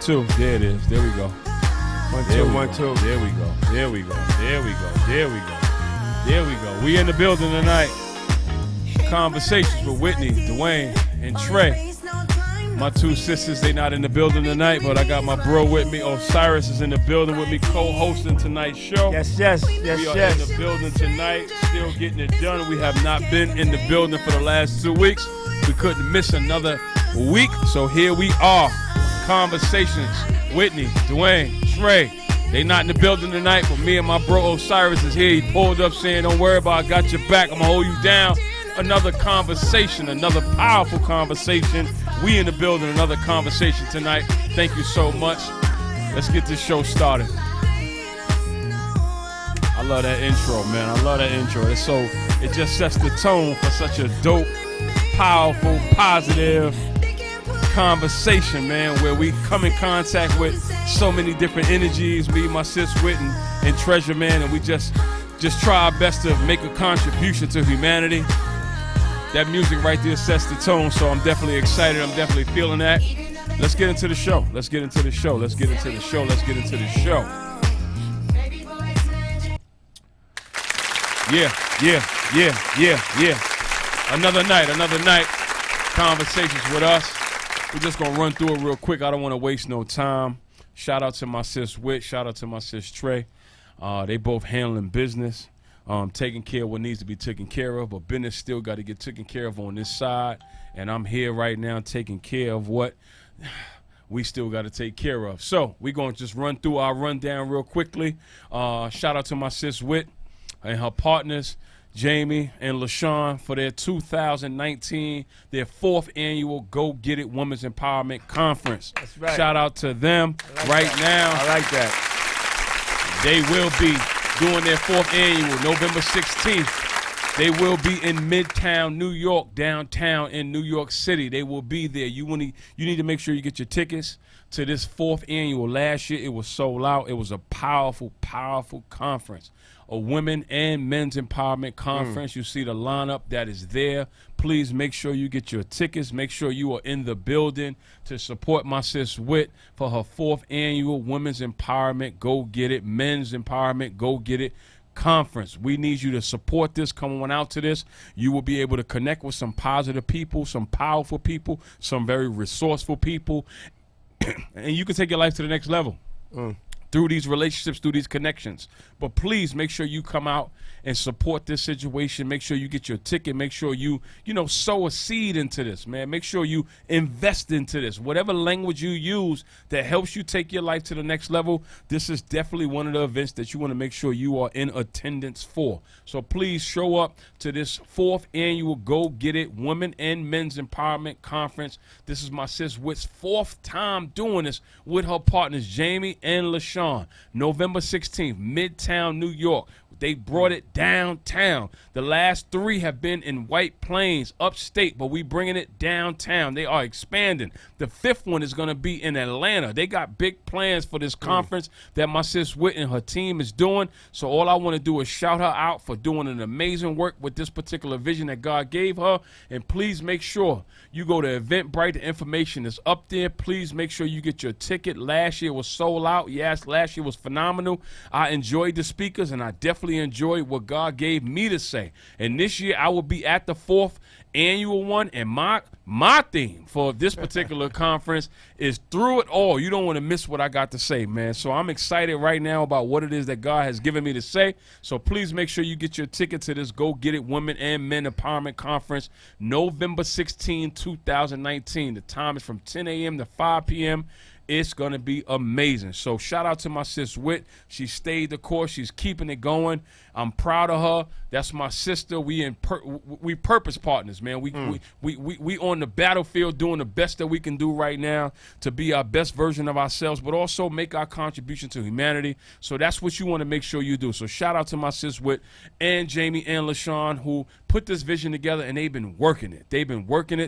2. There it is. There we go. 1, 2. There we go. There we go. There we go. There we go. There we go. We in the building tonight. Conversations with Whitney, Dwayne, and Trey. My 2 sisters, they not in the building tonight, but I got my bro with me. Osiris is in the building with me, co-hosting tonight's show. Yes. We are in the building tonight, still getting it done. We have not been in the building for the last 2 weeks. We couldn't miss another week, so here we are. Conversations, Whitney, Dwayne, Trey. They not in the building tonight, but me and my bro Osiris is here. He pulled up saying, don't worry about it, I got your back, I'm going to hold you down. Another conversation, another powerful conversation. We in the building, another conversation tonight. Thank you so much. Let's get this show started. I love that intro, man. I love that intro. It just sets the tone for such a dope, powerful, positive conversation, man, where we come in contact with so many different energies, me, my sis Whit, and Treasure, man, and we just try our best to make a contribution to humanity. That music right there sets the tone, so I'm definitely excited. I'm definitely feeling that. Let's get into the show. Let's get into the show. Let's get into the show. Let's get into the show. Yeah. Another night. Conversations with us. We're just going to run through it real quick. I don't want to waste no time. Shout out to my sis Whit. Shout out to my sis Trey. They both handling business. Taking care of what needs to be taken care of, but business still got to get taken care of on this side, and I'm here right now taking care of what we still got to take care of. So we're going to just run through our rundown real quickly. Shout out to my sis Whit and her partners, Jamie and LaShawn, for their 2019, their 4th annual Go Get It Women's Empowerment Conference. That's right. Shout out to them now. I like that. They will be doing their 4th annual, November 16th. They will be in Midtown, New York, downtown in New York City. They will be there. You need to make sure you get your tickets to this 4th annual. Last year, it was sold out. It was a powerful, powerful conference. A women and men's empowerment conference. You see the lineup that is there. Please make sure you get your tickets. Make sure you are in the building to support my sis Whit for her 4th annual Women's Empowerment Go Get It, Men's Empowerment Go Get It conference. We need you to support this. Come on out to this. You will be able to connect with some positive people, some powerful people, some very resourceful people, and you can take your life to the next level. Through these relationships, through these connections. But please make sure you come out and support this situation. Make sure you get your ticket. Make sure you sow a seed into this, man. Make sure you invest into this. Whatever language you use that helps you take your life to the next level, this is definitely one of the events that you want to make sure you are in attendance for. So please show up to this 4th annual Go Get It Women and Men's Empowerment Conference. This is my sis Whit's 4th time doing this with her partners, Jamie and LaShawn. November 16th, Midtown, New York. They brought it downtown. The last 3 have been in White Plains, upstate, but we bringing it downtown. They are expanding. The 5th one is going to be in Atlanta. They got big plans for this conference that my sis Whit and her team is doing. So all I want to do is shout her out for doing an amazing work with this particular vision that God gave her. And please make sure you go to Eventbrite. The information is up there. Please make sure you get your ticket. Last year was sold out. Yes, last year was phenomenal. I enjoyed the speakers, and I definitely enjoyed what God gave me to say. And this year I will be at the 4th annual one, and my theme for this particular conference is through it all. You don't want to miss what I got to say, man. So I'm excited right now about what it is that God has given me to say. So please make sure you get your ticket to this Go Get It Women and Men Empowerment Conference, November 16, 2019. The time is from 10 a.m. to 5 p.m. It's going to be amazing. So shout out to my sis Whit. She stayed the course. She's keeping it going. I'm proud of her. That's my sister. We purpose partners, man. We on the battlefield doing the best that we can do right now to be our best version of ourselves, but also make our contribution to humanity. So that's what you want to make sure you do. So shout out to my sis Whit and Jamie and LaShawn, who put this vision together, and they've been working it. They've been working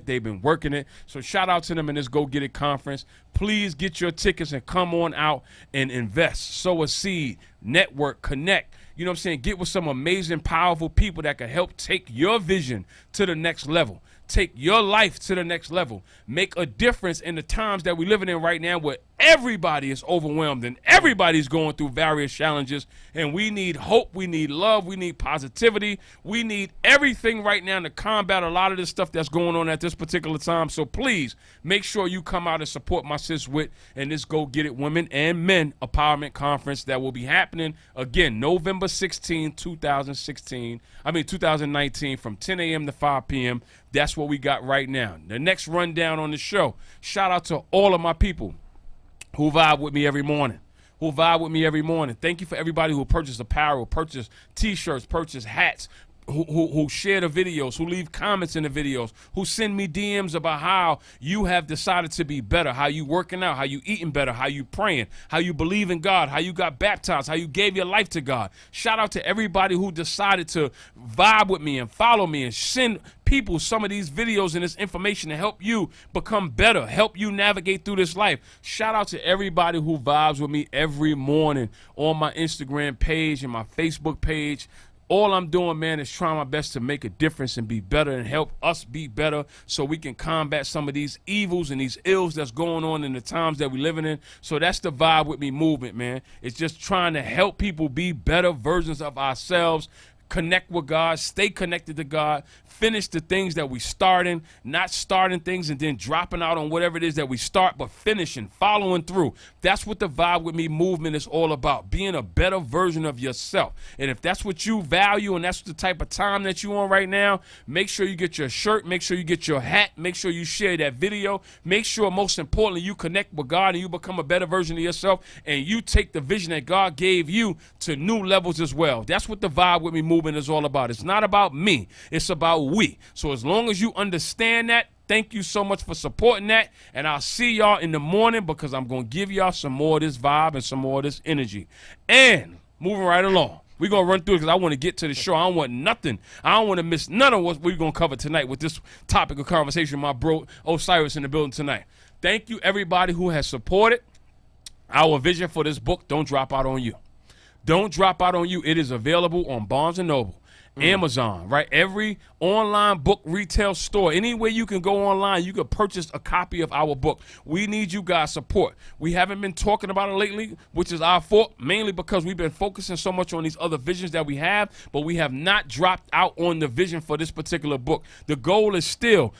it. So shout out to them in this Go Get It conference. Please get your tickets and come on out and invest. Sow a seed, network, connect. You know what I'm saying? Get with some amazing, powerful people that can help take your vision to the next level. Take your life to the next level. Make a difference in the times that we're living in right now, where everybody is overwhelmed and everybody's going through various challenges, and we need hope, we need love, we need positivity, we need everything right now to combat a lot of this stuff that's going on at this particular time. So please make sure you come out and support my sis Whit and this Go Get It Women and Men Empowerment Conference that will be happening again November 16, 2019 from 10 a.m. to 5 p.m. That's what we got right now. The next rundown on the show, shout out to all of my people who vibe with me every morning. Thank you for everybody who purchased apparel, purchased T-shirts, purchased hats, who share the videos, who leave comments in the videos, who send me DMs about how you have decided to be better, how you working out, how you eating better, how you praying, how you believe in God, how you got baptized, how you gave your life to God. Shout out to everybody who decided to vibe with me and follow me and send people some of these videos and this information to help you become better, help you navigate through this life. Shout out to everybody who vibes with me every morning on my Instagram page and my Facebook page. All I'm doing, man, is trying my best to make a difference and be better and help us be better so we can combat some of these evils and these ills that's going on in the times that we're living in. So that's the Vibe With Me movement, man. It's just trying to help people be better versions of ourselves, connect with God, stay connected to God, finish the things that we starting, not starting things and then dropping out on whatever it is that we start, but finishing, following through. That's what the Vibe With Me movement is all about, being a better version of yourself. And if that's what you value and that's the type of time that you're on right now, make sure you get your shirt, make sure you get your hat, make sure you share that video, make sure most importantly you connect with God and you become a better version of yourself and you take the vision that God gave you to new levels as well. That's what the Vibe With Me movement is all about. It's not about me, it's about we. So as long as you understand that, thank you so much for supporting that, and I'll see y'all in the morning because I'm going to give y'all some more of this vibe and some more of this energy. And moving right along, we're going to run through it because I want to get to the show. I don't want nothing. I don't want to miss none of what we're going to cover tonight with this topic of conversation. My bro Osiris in the building tonight. Thank you everybody who has supported our vision for this book, Don't Drop Out on You. Don't Drop Out on You. It is available on Barnes & Noble, Amazon, right? Every online book retail store, anywhere you can go online, you can purchase a copy of our book. We need you guys' support. We haven't been talking about it lately, which is our fault, mainly because we've been focusing so much on these other visions that we have, but we have not dropped out on the vision for this particular book. The goal is still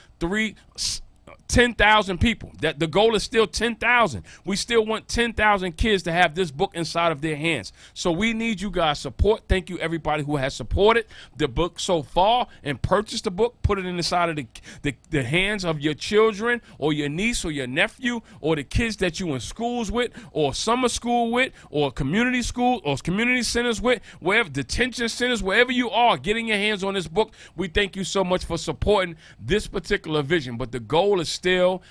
10,000 people. That the goal is still 10,000. We still want 10,000 kids to have this book inside of their hands. So we need you guys' support. Thank you everybody who has supported the book so far and purchased the book, put it in the side of the hands of your children or your niece or your nephew or the kids that you in schools with or summer school with or community school or community centers with, wherever, detention centers, wherever you are, getting your hands on this book. We thank you so much for supporting this particular vision. But the goal is still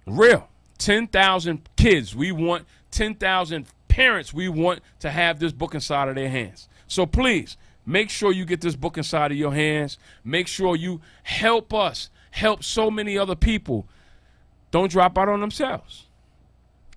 real. 10,000 kids. We want 10,000 parents. We want to have this book inside of their hands. So please make sure you get this book inside of your hands. Make sure you help us help so many other people don't drop out on themselves.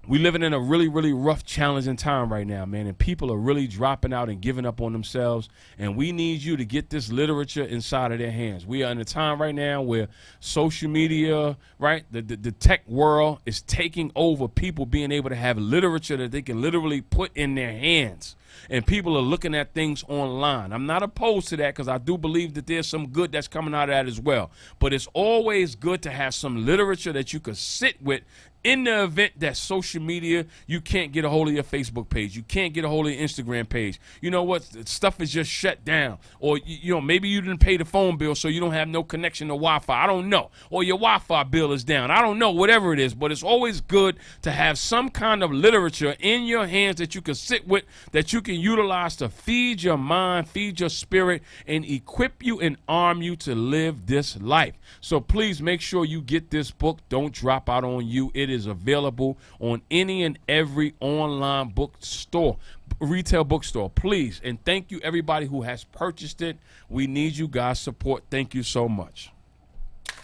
We living in a really, really rough, challenging time right now, man, and people are really dropping out and giving up on themselves, and we need you to get this literature inside of their hands. We are in a time right now where social media, right, the tech world is taking over people being able to have literature that they can literally put in their hands, and people are looking at things online. I'm not opposed to that because I do believe that there's some good that's coming out of that as well, but it's always good to have some literature that you could sit with in the event that social media, you can't get a hold of your Facebook page, you can't get a hold of your Instagram page. You know what? Stuff is just shut down. Or, you know, maybe you didn't pay the phone bill, so you don't have no connection to Wi-Fi. I don't know. Or your Wi-Fi bill is down. I don't know, whatever it is. But it's always good to have some kind of literature in your hands that you can sit with, that you can utilize to feed your mind, feed your spirit, and equip you and arm you to live this life. So please make sure you get this book, Don't Drop Out on You. It is available on any and every online bookstore, retail bookstore, please. And thank you everybody who has purchased it. We need you guys' support. Thank you so much.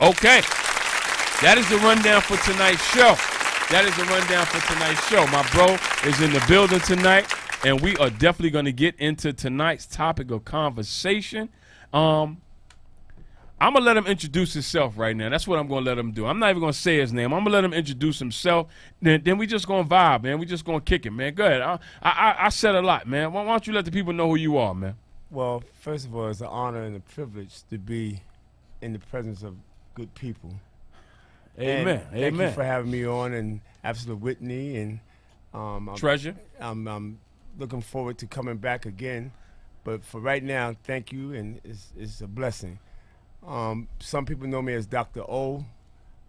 Okay, that is the rundown for tonight's show. My bro is in the building tonight, and we are definitely going to get into tonight's topic of conversation. I'm going to let him introduce himself right now. That's what I'm going to let him do. I'm not even going to say his name. I'm going to let him introduce himself. Then we just going to vibe, man. We just going to kick it, man. Go ahead. I said a lot, man. Why don't you let the people know who you are, man? Well, first of all, it's an honor and a privilege to be in the presence of good people. Amen. And thank you for having me on, and Absolute Whitney, and Treasure. I'm looking forward to coming back again. But for right now, thank you, and it's a blessing. Some people know me as Dr. O,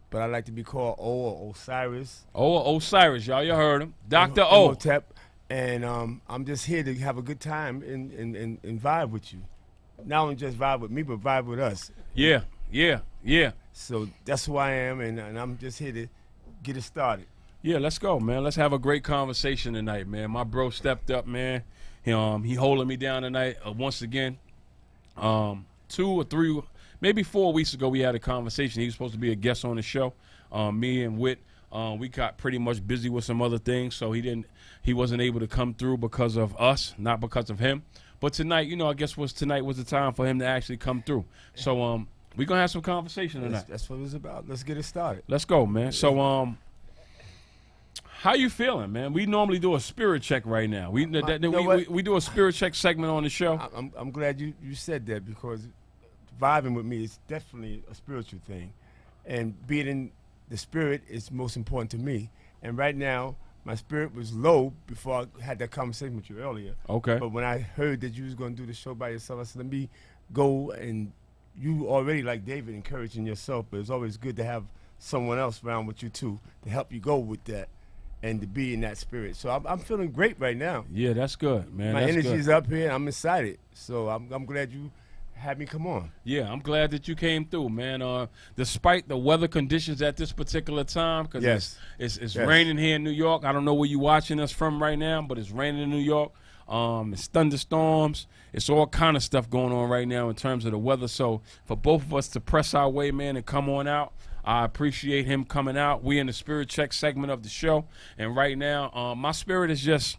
but I like to be called O or Osiris. O or Osiris, y'all. You heard him. Dr. O. Imhotep. And I'm just here to have a good time and vibe with you. Not only just vibe with me, but vibe with us. Yeah. So that's who I am, and I'm just here to get it started. Yeah, let's go, man. Let's have a great conversation tonight, man. My bro stepped up, man. He holding me down tonight once again. 2 or 3, maybe 4 weeks ago, we had a conversation. He was supposed to be a guest on the show. Me and Whit, we got pretty much busy with some other things, so he wasn't able to come through because of us, not because of him. But tonight, I guess tonight was the time for him to actually come through. So we're gonna have some conversation tonight. That's what it's about. Let's get it started. Let's go, man. So how you feeling, man? We normally do a spirit check right now. We do a spirit check segment on the show. I'm glad you said that, because vibing with me is definitely a spiritual thing, and being in the spirit is most important to me. And right now, my spirit was low before I had that conversation with you earlier. Okay. But when I heard that you was going to do the show by yourself, I said, let me go. And you already, like David, encouraging yourself, but it's always good to have someone else around with you too to help you go with that and to be in that spirit. So I'm feeling great right now. Yeah, that's good, man. My energy is up here. I'm excited. So I'm glad you had me come on. Yeah, I'm glad that you came through, man. Despite the weather conditions at this particular time, because it's raining here in New York. I don't know where you're watching us from right now, but it's raining in New York. It's thunderstorms. It's all kind of stuff going on right now in terms of the weather. So for both of us to press our way, man, and come on out, I appreciate him coming out. We in the spirit check segment of the show, and right now, my spirit is just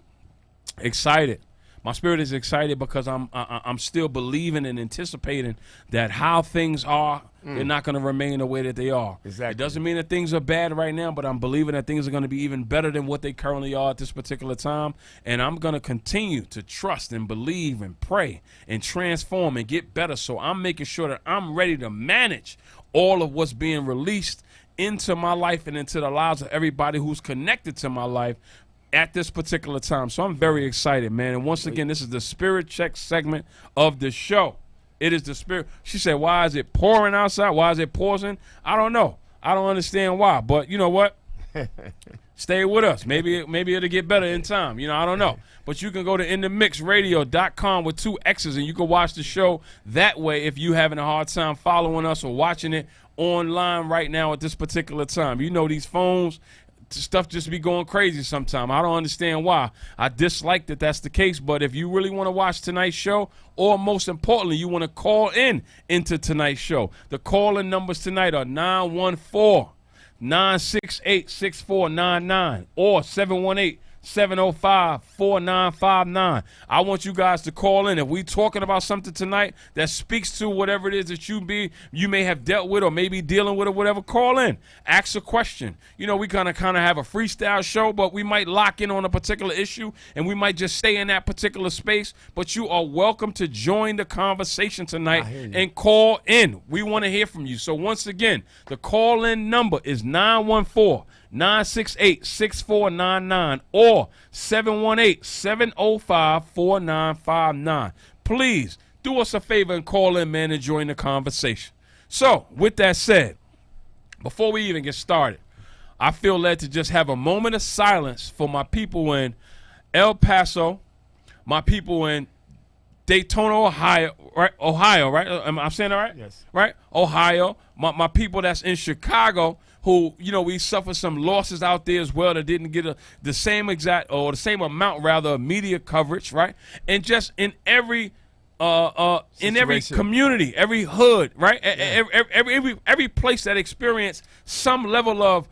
excited. My spirit is excited because I'm still believing and anticipating that how things are, they're not going to remain the way that they are. Exactly. It doesn't mean that things are bad right now, but I'm believing that things are going to be even better than what they currently are at this particular time. And I'm going to continue to trust and believe and pray and transform and get better. So I'm making sure that I'm ready to manage all of what's being released into my life and into the lives of everybody who's connected to my life at this particular time. So I'm very excited, man. And once again, this is the spirit check segment of the show. It is the spirit. She said, why is it pouring outside? Why is it pausing? I don't know. I don't understand why. But you know what? Stay with us. Maybe it'll get better in time. I don't know. But you can go to inthemixradio.com with 2 X's, and you can watch the show that way if you're having a hard time following us or watching it online right now at this particular time. These phones, stuff just be going crazy sometimes. I don't understand why. I dislike that that's the case, but if you really want to watch tonight's show, or most importantly, you want to call into tonight's show, the call-in numbers tonight are 914-968-6499 or 718-705-4959. I want you guys to call in. If we talking about something tonight that speaks to whatever it is that you may have dealt with or maybe dealing with or whatever, call in. Ask a question. We kind of have a freestyle show, but we might lock in on a particular issue and we might just stay in that particular space. But you are welcome to join the conversation tonight and call in. We want to hear from you. So once again, the call-in number is 914-968-6499 or 718-705-4959. Please do us a favor and call in, man, and join the conversation. So, with that said, before we even get started, I feel led to just have a moment of silence for my people in El Paso, my people in Daytona, Ohio, right? Am I saying that right? Yes. Right? Ohio. My people that's in Chicago, who, we suffered some losses out there as well that didn't get the same exact or the same amount rather of media coverage, right? And just in every community, every hood, right? Yeah. Every place that experienced some level of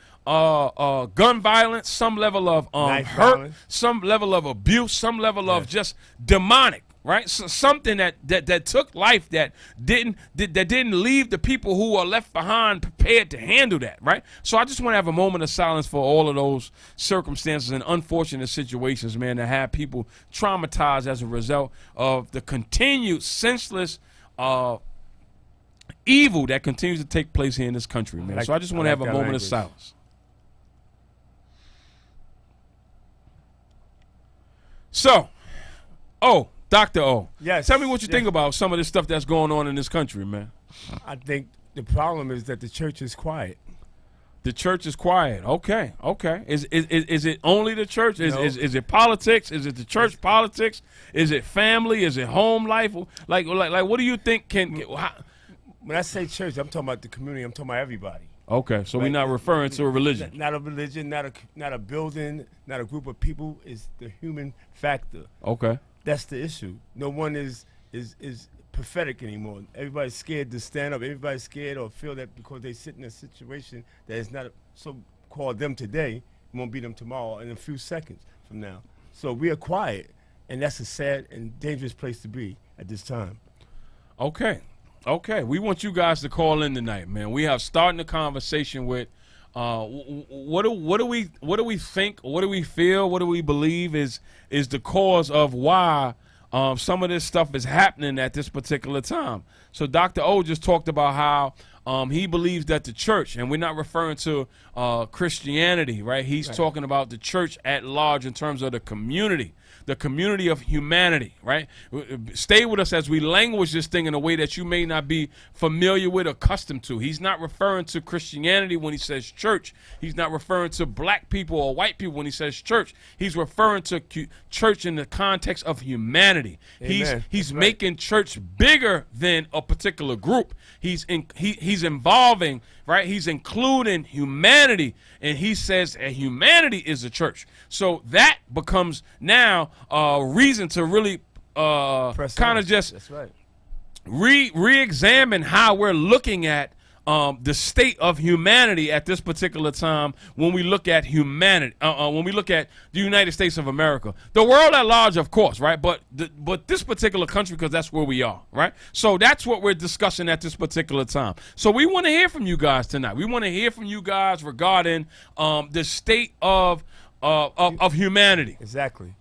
gun violence, some level of hurt, violence, some level of abuse, some level of just demonic right? So something that took life that didn't leave the people who are left behind prepared to handle that, right? So I just want to have a moment of silence for all of those circumstances and unfortunate situations, man, that have people traumatized as a result of the continued senseless evil that continues to take place here in this country, man. So I just want to have a moment of silence. So, Dr. O. Yes. Tell me what you think about some of this stuff that's going on in this country, man. I think the problem is that the church is quiet. The church is quiet. Okay. Is it only the church? No. Is it politics? Is it the church politics? Is it family? Is it home life? Like what do you think When I say church, I'm talking about the community. I'm talking about everybody. Okay, so we're not referring to a religion. Not a religion, not a building, not a group of people. It's the human factor. Okay. That's the issue. No one is prophetic anymore. Everybody's scared to stand up. Everybody's scared or feel that because they sit in a situation that is not so-called them today, it won't be them tomorrow in a few seconds from now. So we are quiet, and that's a sad and dangerous place to be at this time. Okay, we want you guys to call in tonight, man. We have starting the conversation with what do we think, what do we feel, what do we believe is the cause of why some of this stuff is happening at this particular time. So Dr. O just talked about how he believes that the church, and we're not referring to Christianity, right? He's talking about the church at large in terms of the community of humanity, right? Stay with us as we language this thing in a way that you may not be familiar with or accustomed to. He's not referring to Christianity when he says church. He's not referring to black people or white people when he says church. He's referring to church in the context of humanity. Amen. He's making church bigger than a particular group. He's involving, right? He's including humanity, and he says humanity is the church. So that becomes now a reason to really kind of just re-examine how we're looking at the state of humanity at this particular time when we look at humanity, when we look at the United States of America. The world at large, of course, right? But this particular country, because that's where we are, right? So that's what we're discussing at this particular time. So we want to hear from you guys tonight. We want to hear from you guys regarding the state of humanity. Exactly.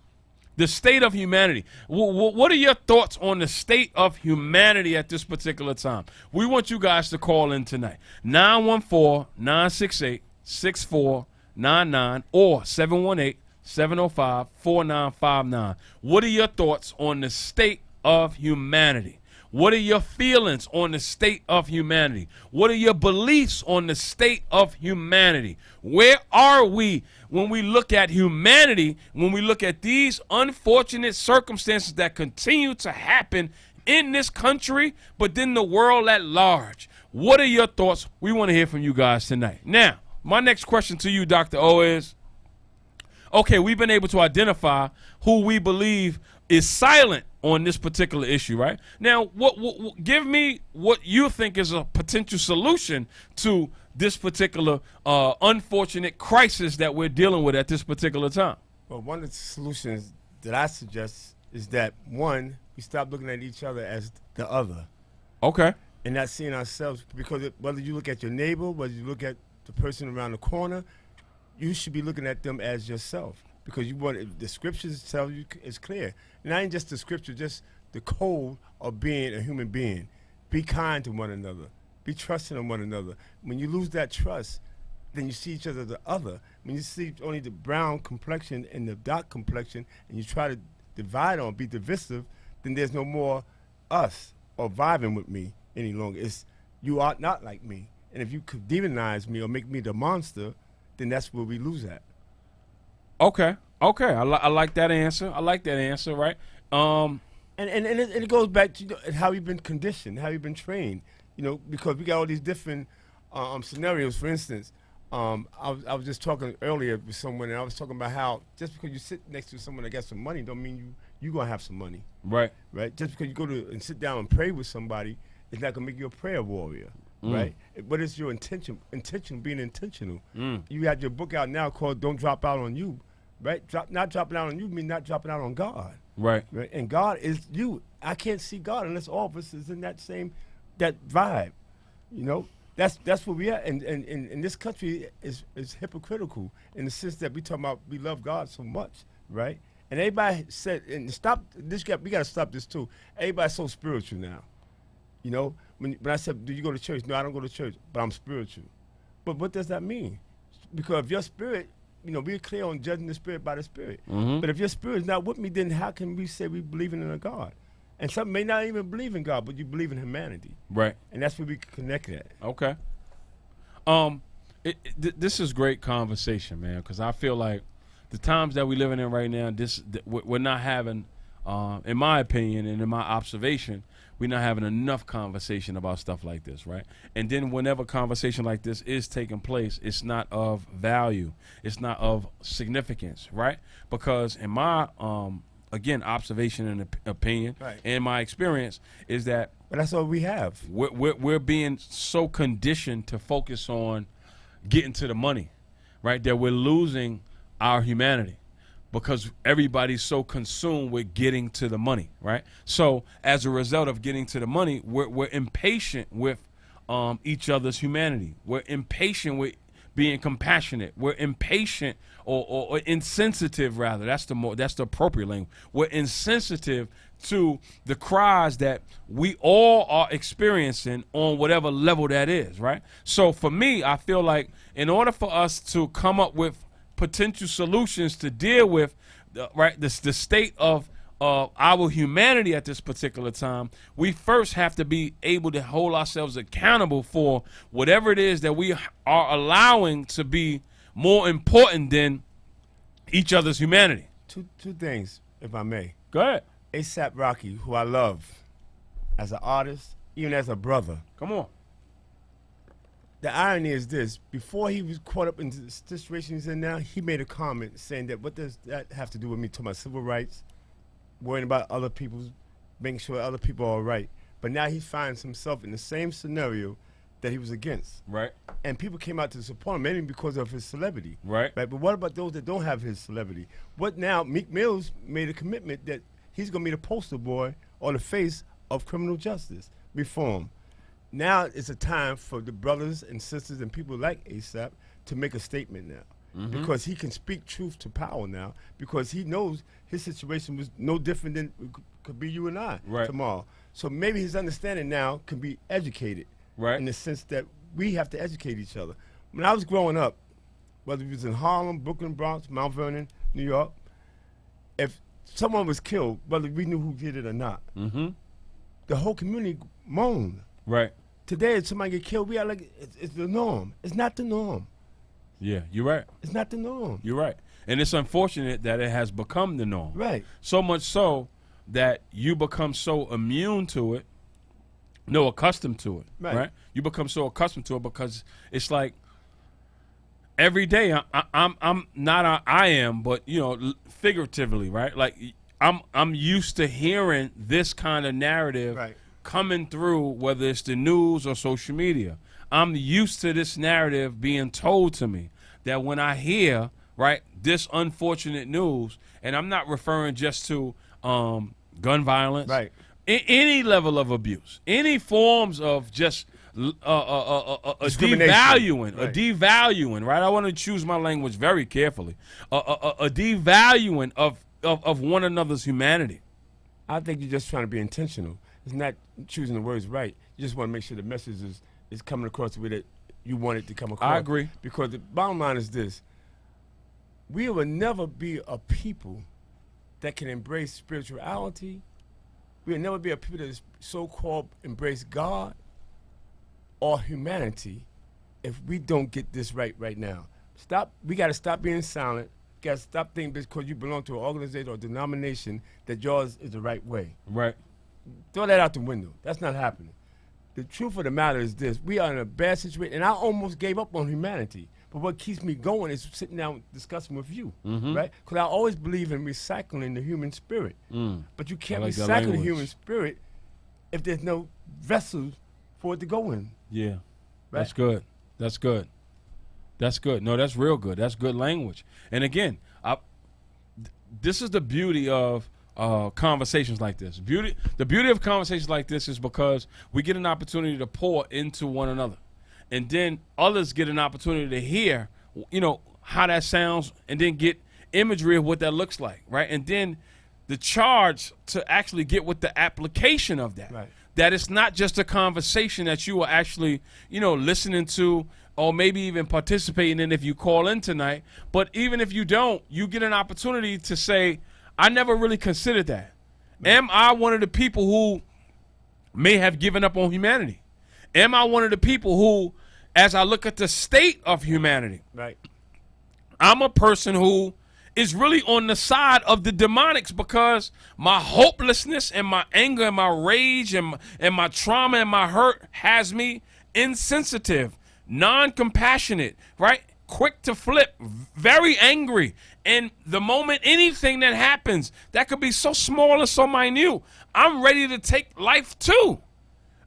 The state of humanity. What are your thoughts on the state of humanity at this particular time? We want you guys to call in tonight. 914-968-6499 or 718-705-4959. What are your thoughts on the state of humanity? What are your feelings on the state of humanity? What are your beliefs on the state of humanity? Where are we when we look at humanity, when we look at these unfortunate circumstances that continue to happen in this country, but then the world at large? What are your thoughts? We want to hear from you guys tonight. Now, my next question to you, Dr. O, is, okay, we've been able to identify who we believe is silent on this particular issue, right? Now, give me what you think is a potential solution to this particular unfortunate crisis that we're dealing with at this particular time. Well, one of the solutions that I suggest is that, one, we stop looking at each other as the other. Okay. And not seeing ourselves, because whether you look at your neighbor, whether you look at the person around the corner, you should be looking at them as yourself. Because the scriptures tell you it's clear. Not even just the scripture, just the code of being a human being. Be kind to one another. Be trusting of one another. When you lose that trust, then you see each other as the other. When you see only the brown complexion and the dark complexion, and you try to divide on, be divisive, then there's no more us or vibing with me any longer. It's you are not like me. And if you could demonize me or make me the monster, then that's where we lose at. Okay. I like that answer. Right? And it goes back to how you've been conditioned, how you've been trained. Because we got all these different scenarios. For instance, I was just talking earlier with someone, and I was talking about how just because you sit next to someone that got some money, don't mean you gonna have some money. Right. Just because you go to and sit down and pray with somebody, it's not gonna make you a prayer warrior. Right? What is your intention? Being intentional. You have your book out now called "Don't Drop Out on You," right? Not dropping out on you means not dropping out on God. Right. Right? And God is you. I can't see God unless all of us is in that vibe. You know, that's where we are. And this country is hypocritical in the sense that we talking about we love God so much, right? And everybody said, and stop this. We got to stop this too. Everybody's so spiritual now. You know, when I said, do you go to church? No, I don't go to church, but I'm spiritual. But what does that mean? Because if your spirit, you know, we're clear on judging the spirit by the spirit. Mm-hmm. But if your spirit is not with me, then how can we say we believing in a God? And some may not even believe in God, but you believe in humanity. Right. And that's where we connect at. Okay. This is great conversation, man, because I feel like the times that we're living in right now, we're not having, in my opinion and in my observation, we're not having enough conversation about stuff like this, right? And then whenever conversation like this is taking place, it's not of value. It's not of significance, right? Because in my, again, observation and opinion, right, and my experience is that, but that's all we have. We're being so conditioned to focus on getting to the money, right? That we're losing our humanity because everybody's so consumed with getting to the money, right? So as a result of getting to the money, we're impatient with each other's humanity. We're impatient with being compassionate. We're impatient or insensitive, rather. That's the appropriate language. We're insensitive to the cries that we all are experiencing on whatever level that is, right? So for me, I feel like in order for us to come up with potential solutions to deal with the state of our humanity at this particular time, we first have to be able to hold ourselves accountable for whatever it is that we are allowing to be more important than each other's humanity. Two things, if I may. Go ahead. A$AP Rocky, who I love as an artist, even as a brother. Come on. The irony is this: before he was caught up in the situation he's in now, he made a comment saying that, what does that have to do with me talking about civil rights, worrying about other people's, making sure other people are all right. But now he finds himself in the same scenario that he was against. Right. And people came out to support him, maybe because of his celebrity. Right. But what about those that don't have his celebrity? What now? Meek Mill's made a commitment that he's going to be the poster boy or the face of criminal justice reform. Now it's a time for the brothers and sisters and people like A$AP to make a statement now, because he can speak truth to power now, because he knows his situation was no different than could be you and I tomorrow. So maybe his understanding now can be educated, in the sense that we have to educate each other. When I was growing up, whether it was in Harlem, Brooklyn, Bronx, Mount Vernon, New York, if someone was killed, whether we knew who did it or not, the whole community moaned. Right. Today, if somebody get killed, we are like, it's the norm. It's not the norm. Yeah, you're right. It's not the norm. You're right. And it's unfortunate that it has become the norm. Right. So much so that you become so immune to it, accustomed to it. Right. You become so accustomed to it because it's like every day I'm not I am, but figuratively, right? Like I'm used to hearing this kind of narrative coming through, whether it's the news or social media. I'm used to this narrative being told to me, that when I hear, this unfortunate news, and I'm not referring just to gun violence, any level of abuse, any forms of just devaluing, right? I want to choose my language very carefully. A devaluing of one another's humanity. I think you're just trying to be intentional. It's not choosing the words right. You just want to make sure the message is coming across the way that you want it to come across. I agree. Because the bottom line is this: we will never be a people that can embrace spirituality. We will never be a people that so-called embrace God or humanity if we don't get this right now. We got to stop being silent. We got to stop thinking because you belong to an organization or denomination that yours is the right way. Right. Throw that out the window. That's not happening. The truth of the matter is this: we are in a bad situation, and I almost gave up on humanity. But what keeps me going is sitting down discussing with you, right? Because I always believe in recycling the human spirit. But you can't recycle the human spirit if there's no vessel for it to go in. Yeah, right? That's good. That's good. That's good. No, that's real good. That's good language. And again, this is the beauty of conversations like this. The beauty of conversations like this is because we get an opportunity to pour into one another, and then others get an opportunity to hear, how that sounds, and then get imagery of what that looks like, right? And then the charge to actually get with the application of that. Right. That it's not just a conversation that you are actually, listening to, or maybe even participating in if you call in tonight. But even if you don't, you get an opportunity to say, I never really considered that. Right. Am I one of the people who may have given up on humanity? Am I one of the people who, as I look at the state of humanity, right, I'm a person who is really on the side of the demonics, because my hopelessness and my anger and my rage and my trauma and my hurt has me insensitive, non-compassionate, right? Quick to flip, very angry. And the moment anything that happens that could be so small and so minute, I'm ready to take life too.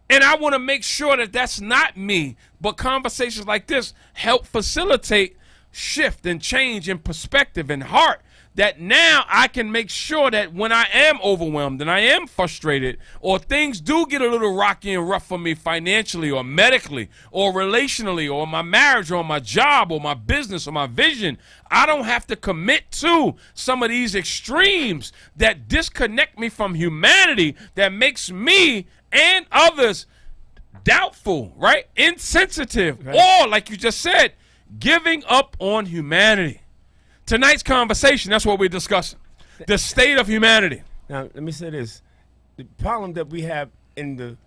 And I want to make sure that that's not me. But conversations like this help facilitate shift and change and perspective and heart, that now I can make sure that when I am overwhelmed and I am frustrated, or things do get a little rocky and rough for me financially or medically or relationally or my marriage or my job or my business or my vision, I don't have to commit to some of these extremes that disconnect me from humanity, that makes me and others doubtful, right? Insensitive, right. Or like you just said, giving up on humanity. Tonight's conversation, that's what we're discussing. The state of humanity. Now, let me say this. The problem that we have in the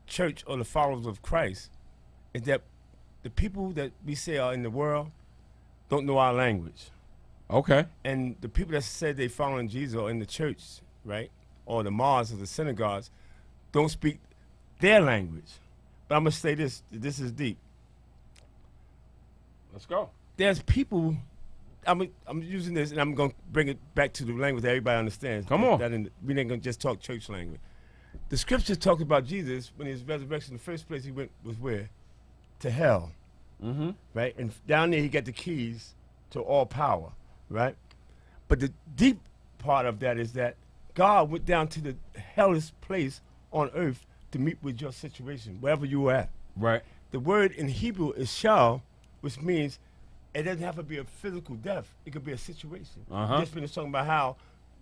church or the followers of Christ is that the people that we say are in the world don't know our language. Okay. And the people that say they following Jesus or in the church, right, or the mosques or the synagogues, don't speak their language. But I'm going to say this. This is deep. Let's go. There's people, I'm using this, and I'm going to bring it back to the language that everybody understands. Come on. We ain't going to just talk church language. The scripture talks about Jesus, when his resurrection, the first place he went was where? To hell. Mm-hmm. Right? And down there he got the keys to all power, right? But the deep part of that is that God went down to the hellish place on earth to meet with your situation, wherever you were at. Right. The word in Hebrew is shal, which means it doesn't have to be a physical death. It could be a situation. Just when it's talking about how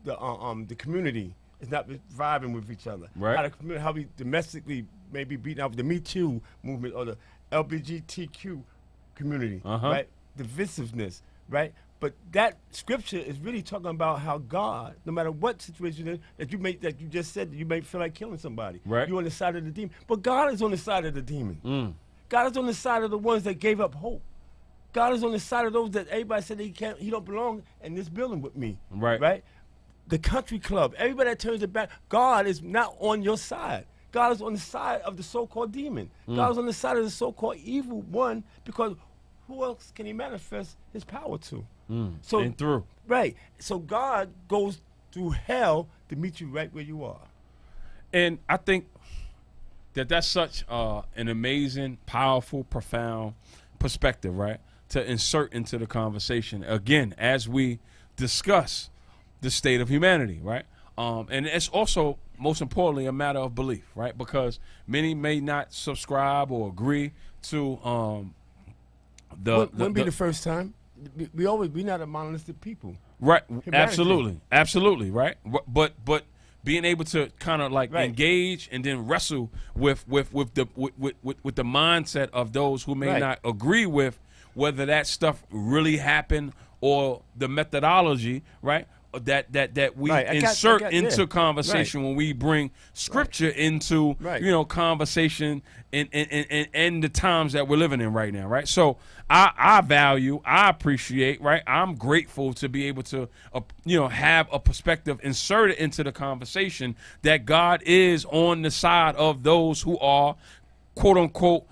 the community is not vibing with each other. Right. How we domestically may be beaten out with the Me Too movement or the LGBTQ community, right? Divisiveness, right? But that scripture is really talking about how God, no matter what situation it is, that you just said, you may feel like killing somebody. Right. You're on the side of the demon. But God is on the side of the demon. God is on the side of the ones that gave up hope. God is on the side of those that everybody said he don't belong in this building with me. Right. Right? The country club, everybody that turns their back, God is not on your side. God is on the side of the so-called demon. God is on the side of the so-called evil one, because who else can he manifest his power to? So and through. Right. So God goes through hell to meet you right where you are. And I think that's such an amazing, powerful, profound perspective, right? To insert into the conversation, again, as we discuss the state of humanity, right? And it's also, most importantly, a matter of belief, right? Because many may not subscribe or agree to wouldn't be the first time. We're not a monolithic people. Right. Humanity. Absolutely, right? But being able to kind of like engage and then wrestle with the mindset of those who may not agree with whether that stuff really happened or the methodology, right? That we insert into conversation when we bring scripture into conversation and the times that we're living in right now, right? So I value, I appreciate, right? I'm grateful to be able to have a perspective inserted into the conversation that God is on the side of those who are quote unquote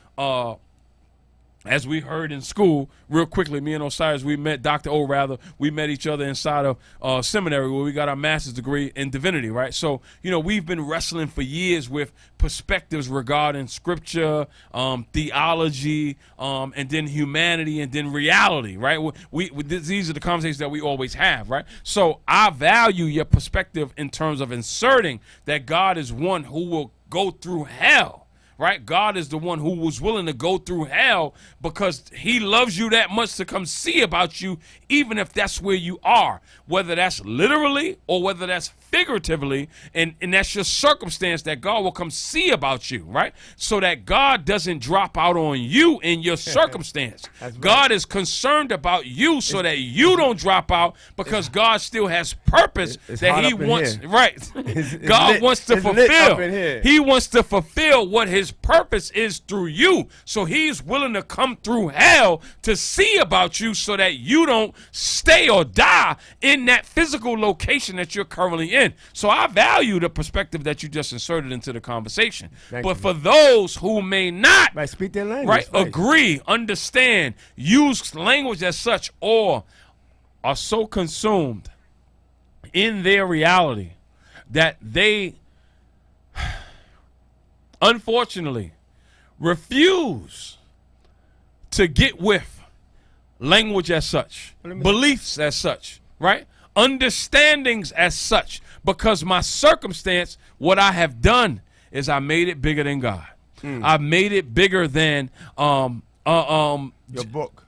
as we heard in school, real quickly, me and Osiris, we met Dr. O, rather, we met each other inside of seminary where we got our master's degree in divinity, right? So, we've been wrestling for years with perspectives regarding scripture, theology, and then humanity, and then reality, right? These are the conversations that we always have, right? So I value your perspective in terms of inserting that God is one who will go through hell. Right? God is the one who was willing to go through hell because he loves you that much to come see about you, even if that's where you are, whether that's literally or whether that's figuratively, and that's your circumstance that God will come see about you, right? So that God doesn't drop out on you in your circumstance. Right. God is concerned about you so that you don't drop out because God still has purpose that he wants, right? God wants to fulfill. He wants to fulfill what his purpose is through you. So he's willing to come through hell to see about you so that you don't stay or die in that physical location that you're currently in. So I value the perspective that you just inserted into the conversation. But for those who may not speak their language, agree, understand, use language as such, or are so consumed in their reality that they unfortunately refuse to get with language as such, beliefs as such, right? Understandings as such, because my circumstance, what I have done is I made it bigger than God. I made it bigger than your book.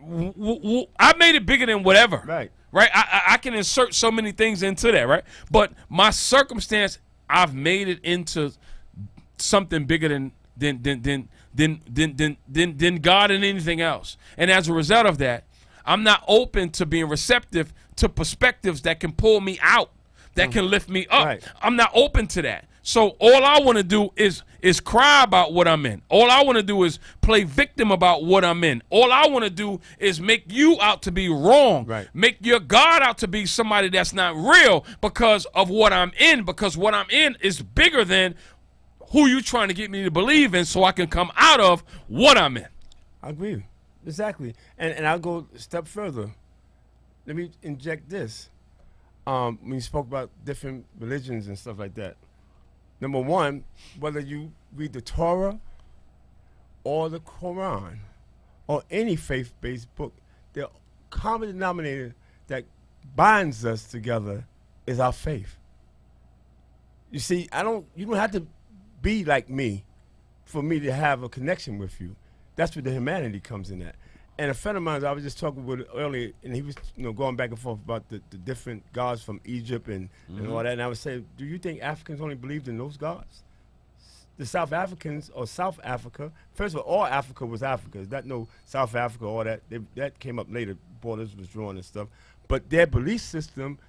I made it bigger than whatever. Right. I can insert so many things into that, right? But my circumstance, I've made it into something bigger than God and anything else. And as a result of that, I'm not open to being receptive to perspectives that can pull me out, that can lift me up. Right. I'm not open to that. So all I want to do is cry about what I'm in. All I want to do is play victim about what I'm in. All I want to do is make you out to be wrong. Right. Make your God out to be somebody that's not real because of what I'm in, because what I'm in is bigger than who you trying to get me to believe in so I can come out of what I'm in. I agree. Exactly. And I'll go a step further. Let me inject this. When you spoke about different religions and stuff like that. Number one, whether you read the Torah or the Quran or any faith-based book, the common denominator that binds us together is our faith. You see, you don't have to be like me for me to have a connection with you. That's where the humanity comes in at. And a friend of mine I was just talking with earlier, and he was going back and forth about the different gods from Egypt and all that. And I was saying, do you think Africans only believed in those gods? The South Africans or South Africa, first of all Africa was Africa. There's no South Africa, all that. That came up later. Borders was drawn and stuff. But their belief system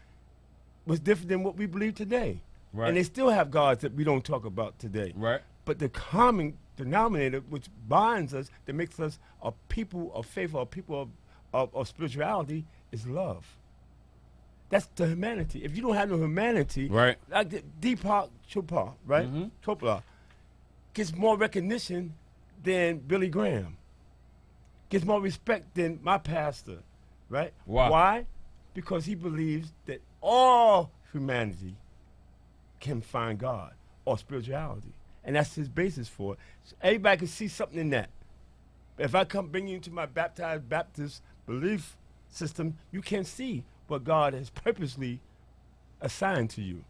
was different than what we believe today. Right. And they still have gods that we don't talk about today. Right. But the common denominator which binds us, that makes us a people of faith or a people of spirituality is love. That's the humanity. If you don't have no humanity, right, like Deepak Chopra, right? Chopra gets more recognition than Billy Graham. Gets more respect than my pastor, right? Wow. Why? Because he believes that all humanity can find God or spirituality. And that's his basis for it. So everybody can see something in that. If I come bring you into my baptized Baptist belief system, you can see what God has purposely assigned to you.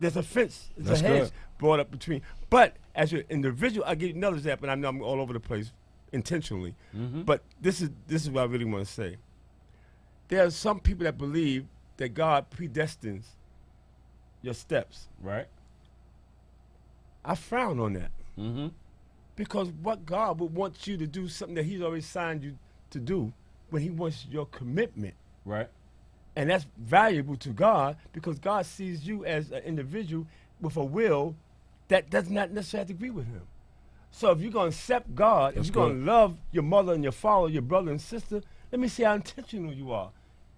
There's a fence, there's a hedge brought up between. But as an individual, I'll give you another example, and I know I'm all over the place intentionally. But this is what I really want to say. There are some people that believe that God predestines your steps. Right. I frown on that. Because what God would want you to do something that he's already signed you to do when he wants your commitment. Right. And that's valuable to God because God sees you as an individual with a will that does not necessarily have to agree with him. So if you're going to accept God, if you're going to love your mother and your father, your brother and sister, let me see how intentional you are.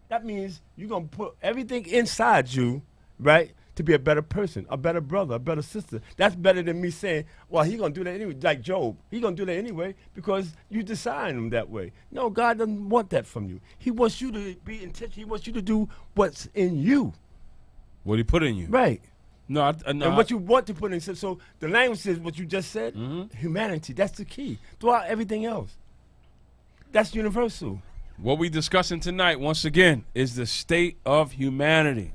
That means you're going to put everything inside you, right, to be a better person, a better brother, a better sister. That's better than me saying, well, he's going to do that anyway, like Job. He's going to do that anyway because you designed him that way. No, God doesn't want that from you. He wants you to be intentional. He wants you to do what's in you. What he put in you. Right. No, And what you want to put in. So the language is what you just said, humanity. That's the key. Throughout everything else. That's universal. What we discussing tonight, once again, is the state of humanity.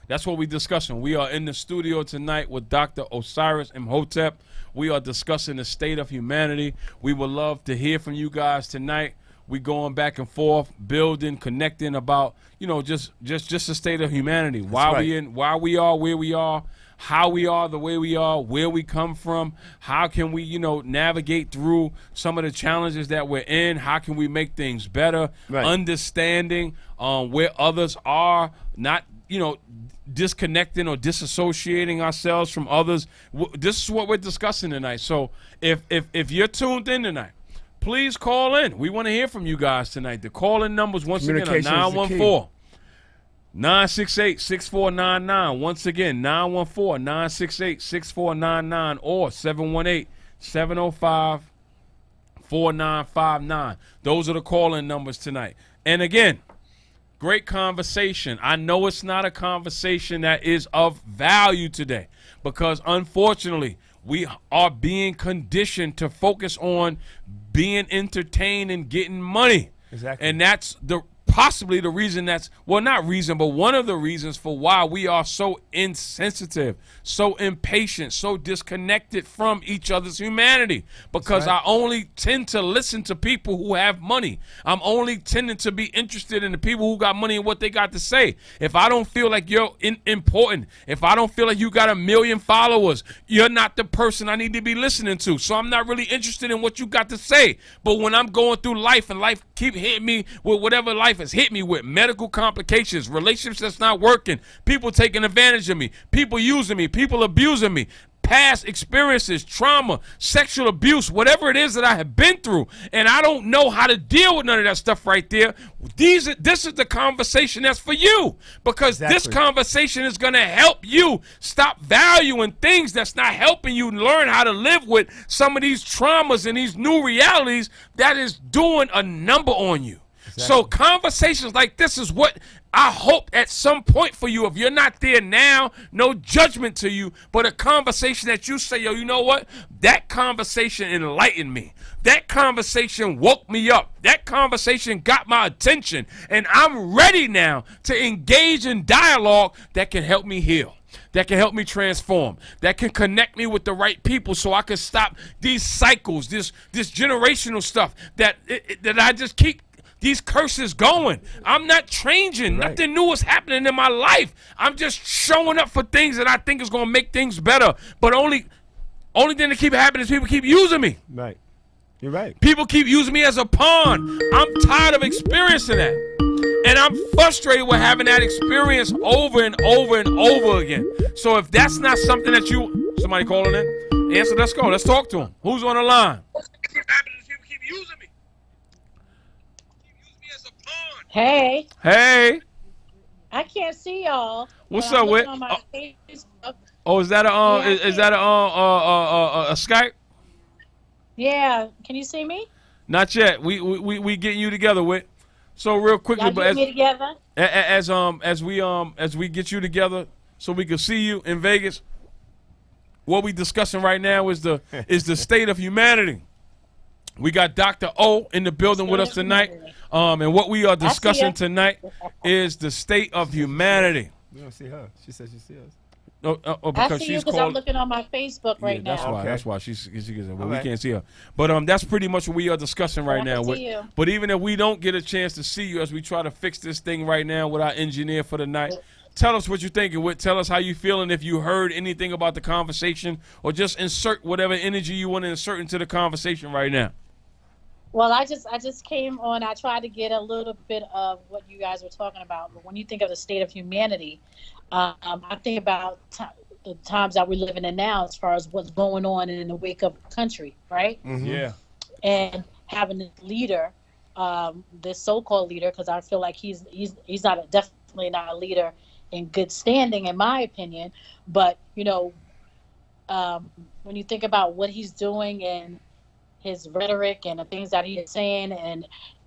That's what we're discussing. We are in the studio tonight with Dr. Osiris Imhotep. We are discussing the state of humanity. We would love to hear from you guys tonight. We going back and forth, building, connecting about, just the state of humanity. Why we are where we are, how we are the way we are, where we come from, how can we, navigate through some of the challenges that we're in, how can we make things better, understanding where others are, not, disconnecting or disassociating ourselves from others. This is what we're discussing tonight. So if you're tuned in tonight, please call in. We want to hear from you guys tonight. The call-in numbers, once again, are 914-968-6499. Once again, 914-968-6499 or 718-705-4959. Those are the call-in numbers tonight. And again, great conversation. I know it's not a conversation that is of value today because, unfortunately, we are being conditioned to focus on being entertained and getting money. Exactly. And that's possibly the reason not reason, but one of the reasons for why we are so insensitive, so impatient, so disconnected from each other's humanity. Because I only tend to listen to people who have money. I'm only tending to be interested in the people who got money and what they got to say. If I don't feel like you're important, if I don't feel like you got 1 million followers, you're not the person I need to be listening to. So I'm not really interested in what you got to say. But when I'm going through life and life keep hitting me with whatever life has hit me with, medical complications, relationships that's not working, people taking advantage of me, people using me, people abusing me, past experiences, trauma, sexual abuse, whatever it is that I have been through, and I don't know how to deal with none of that stuff right there. This is the conversation that's for you, because this conversation is going to help you stop valuing things that's not helping you learn how to live with some of these traumas and these new realities that is doing a number on you. So conversations like this is what I hope at some point for you. If you're not there now, no judgment to you, but a conversation that you say, yo, you know what? That conversation enlightened me. That conversation woke me up. That conversation got my attention. And I'm ready now to engage in dialogue that can help me heal, that can help me transform, that can connect me with the right people so I can stop these cycles, this generational stuff that I just keep these curses going. I'm not changing. Nothing new is happening in my life. I'm just showing up for things that I think is going to make things better. But only thing that keep happening is people keep using me. Right. You're right. People keep using me as a pawn. I'm tired of experiencing that. And I'm frustrated with having that experience over and over and over again. So if that's not something that somebody calling in, answer, let's go. Let's talk to him. Who's on the line? What keep happening is people keep using me. Hey. Hey. I can't see y'all. What's up, Whit? Oh, is that a Skype? Yeah. Can you see me? Not yet. We getting you together, Whit. So real quickly, but me together? as we get you together, so we can see you in Vegas. What we discussing right now is the state of humanity. We got Dr. O in the building with us tonight. And what we are discussing tonight is the state of humanity. We don't see her. She said she sees us. Because I see you because I'm looking on my Facebook right now. That's why she we can't see her. But that's pretty much what we are discussing right now. But even if we don't get a chance to see you as we try to fix this thing right now with our engineer for the night, tell us what you're thinking. Tell us how you feeling, if you heard anything about the conversation, or just insert whatever energy you want to insert into the conversation right now. Well, I just came on. I tried to get a little bit of what you guys were talking about. But when you think of the state of humanity, I think about the times that we're living in now, as far as what's going on in the wake of the country, right? Mm-hmm. Yeah. And having this leader, this so-called leader, because I feel like he's definitely not a leader in good standing, in my opinion. But when you think about what he's doing and his rhetoric and the things that he is saying,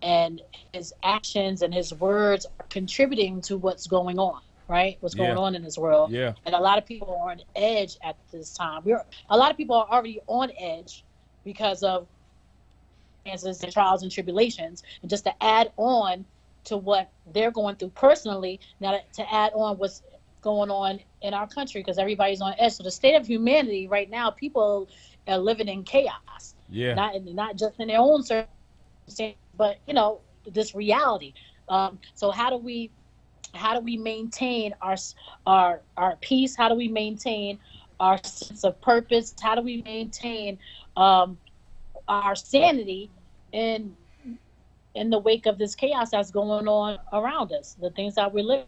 and his actions and his words are contributing to what's going on, right? What's going on in this world. Yeah. And a lot of people are on edge at this time. A lot of people are already on edge because of circumstances and trials and tribulations. And just to add on to what they're going through personally, now to add on what's going on in our country, because everybody's on edge. So the state of humanity right now, people are living in chaos. Yeah. Not just in their own circumstances, but this reality. So how do we maintain our peace? How do we maintain our sense of purpose? How do we maintain our sanity in the wake of this chaos that's going on around us, the things that we're living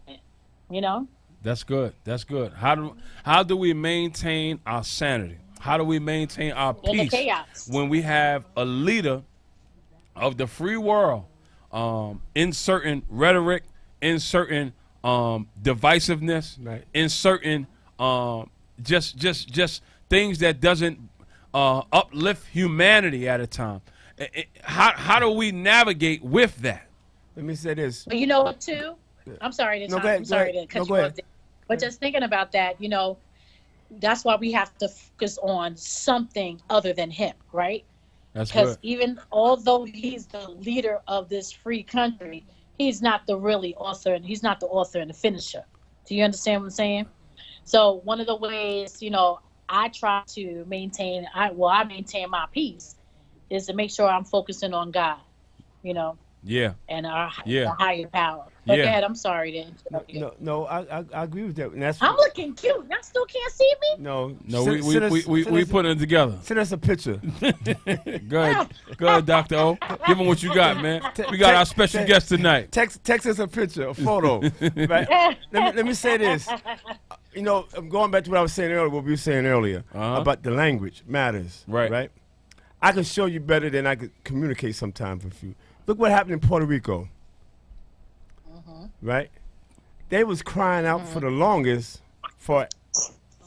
in, That's good. That's good. How do we maintain our sanity? How do we maintain our peace when we have a leader of the free world in certain rhetoric, in certain divisiveness, right, in certain just things that doesn't uplift humanity at a time? How do we navigate with that? Let me say this. But you know what, too? I'm sorry to cut you off. But just thinking about that, that's why we have to focus on something other than him, right? Because even although he's the leader of this free country, he's not the really author, and he's not the author and the finisher. Do you understand what I'm saying? So one of the ways, I try to maintain, I maintain my peace, is to make sure I'm focusing on God, Yeah. and our higher power. But go ahead, I'm sorry to interrupt you. No, I agree with that. And I'm looking cute. Y'all still can't see me? No, we putting it together. Send us a picture. Go ahead, Dr. O. Give them what you got, man. We got our special guest tonight. Text us a picture, a photo. Right? let me say this. I'm going back to what I was saying earlier, what we were saying earlier about the language matters. Right? I can show you better than I could communicate sometimes with you. Look what happened in Puerto Rico. Right? They was crying out for the longest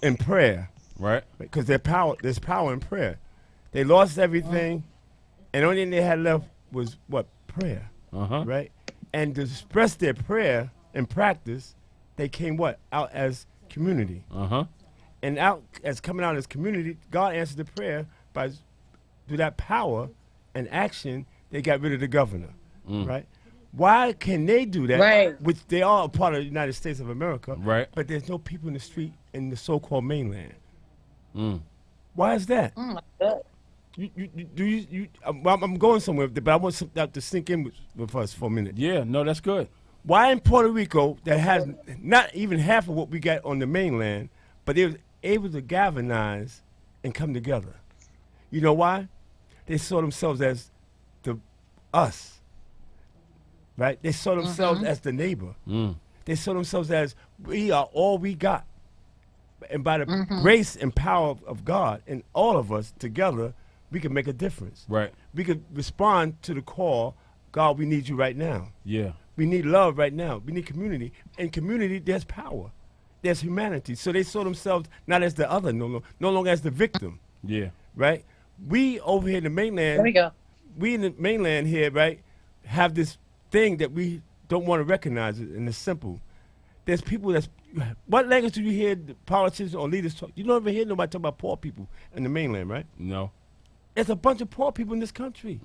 in prayer. Right. Because there's power in prayer. They lost everything, and the only thing they had left was what? Prayer. Right? And to express their prayer and practice, they came out as community. And coming out as community, God answered the prayer through that power and action. They got rid of the governor. Right? Why can they do that? Right. Which they are a part of the United States of America. Right. But there's no people in the street in the so-called mainland. Why is that? I'm going somewhere, but I want that to sink in with us for a minute. Yeah, no, that's good. Why in Puerto Rico that has not even half of what we got on the mainland, but they were able to galvanize and come together? You know why? They saw themselves as us. Right? They saw themselves as the neighbor. They saw themselves as we are all we got. And by the grace and power of God and all of us together, we can make a difference. Right. We could respond to the call, God, we need you right now. Yeah. We need love right now. We need community. In community, there's power. There's humanity. So they saw themselves not as the other, no longer as the victim. Yeah. Right? We over here in the mainland. There we go. We in the mainland here, right, have this thing that we don't want to recognize it, and it's simple. There's people what language do you hear the politicians or leaders talk? You don't ever hear nobody talk about poor people in the mainland, right? No. There's a bunch of poor people in this country.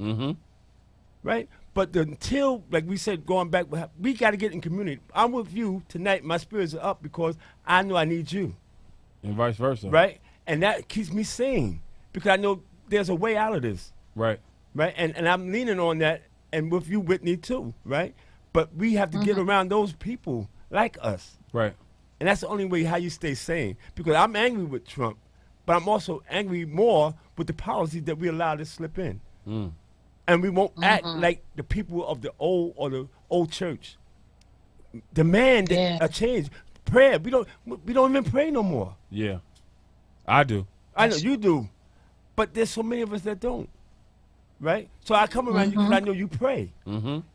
Right? But until, like we said, going back, we got to get in community. I'm with you tonight. My spirits are up because I know I need you. And vice versa. Right? And that keeps me sane because I know there's a way out of this. Right. Right? And I'm leaning on that, and with you, Whitney, too. Right? But we have to get around those people like us. Right. And that's the only way how you stay sane. Because I'm angry with Trump, but I'm also angry more with the policies that we allow to slip in. And we won't act like the people of the old church. Demand a change. Prayer. We don't even pray no more. Yeah. I do. I know you do. But there's so many of us that don't. Right? So I come around you because I know you pray.